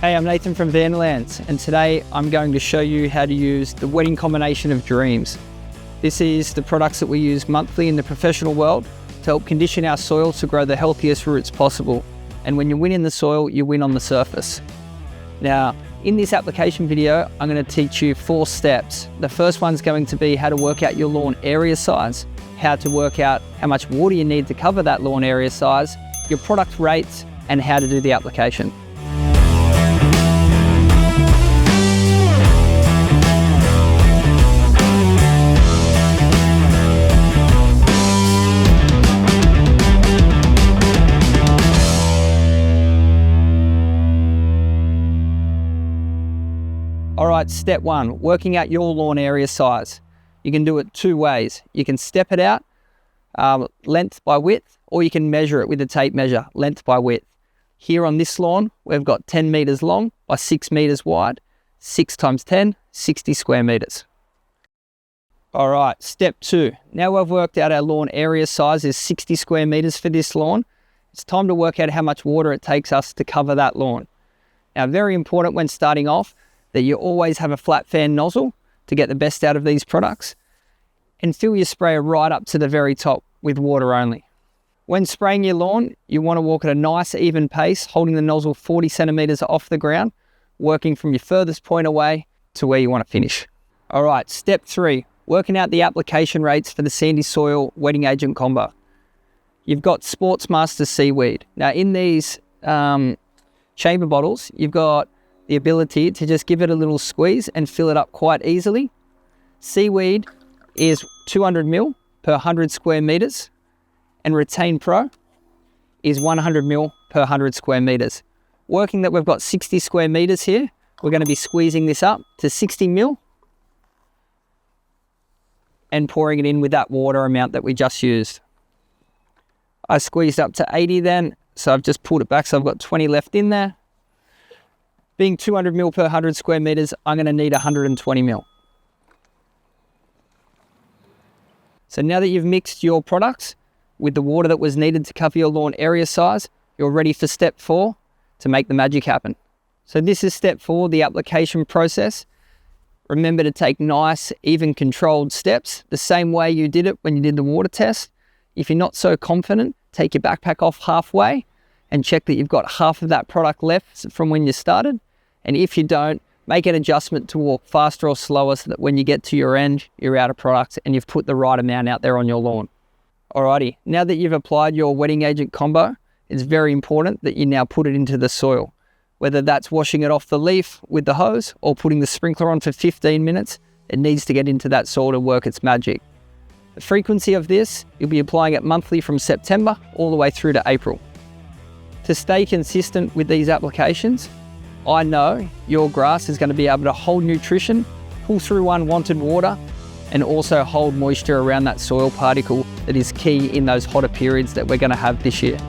Hey, I'm Nathan from Vanderlands, and today I'm going to show you how to use the wetting combination of dreams. This is the products that we use monthly in the professional world to help condition our soil to grow the healthiest roots possible. And when you win in the soil, you win on the surface. Now, in this application video, I'm going to teach you 4 steps. The first one's going to be how to work out your lawn area size, how to work out how much water you need to cover that lawn area size, your product rates, and how to do the application. All right, step 1, working out your lawn area size. You can do it 2 ways. You can step it out, length by width, or you can measure it with a tape measure, length by width. Here on this lawn, we've got 10 meters long by 6 meters wide, 6 times 10, 60 square meters. All right, step 2. Now we've worked out our lawn area size is 60 square meters for this lawn. It's time to work out how much water it takes us to cover that lawn. Now, very important when starting off, that you always have a flat fan nozzle to get the best out of these products, and fill your sprayer right up to the very top with water only. When spraying your lawn, you want to walk at a nice even pace, holding the nozzle 40 centimeters off the ground, working from your furthest point away to where you want to finish. All right, step 3, working out the application rates for the sandy soil wetting agent combo. You've got Sportsmaster Seaweed. Now in these chamber bottles, you've got the ability to just give it a little squeeze and fill it up quite easily. Seaweed is 200 ml per 100 square meters, and Retain Pro is 100 ml per 100 square meters. Working that we've got 60 square meters here, we're going to be squeezing this up to 60 ml and pouring it in with that water amount that we just used. I squeezed up to 80 then, so I've just pulled it back, so I've got 20 left in there. Being 200 ml per 100 square meters, I'm going to need 120 ml. So now that you've mixed your products with the water that was needed to cover your lawn area size, you're ready for step 4 to make the magic happen. So this is step 4, the application process. Remember to take nice, even controlled steps, the same way you did it when you did the water test. If you're not so confident, take your backpack off halfway and check that you've got half of that product left from when you started. And if you don't, make an adjustment to walk faster or slower so that when you get to your end, you're out of product and you've put the right amount out there on your lawn. Alrighty, now that you've applied your wetting agent combo, it's very important that you now put it into the soil. Whether that's washing it off the leaf with the hose or putting the sprinkler on for 15 minutes, it needs to get into that soil to work its magic. The frequency of this, you'll be applying it monthly from September all the way through to April. To stay consistent with these applications, I know your grass is going to be able to hold nutrition, pull through unwanted water, and also hold moisture around that soil particle that is key in those hotter periods that we're going to have this year.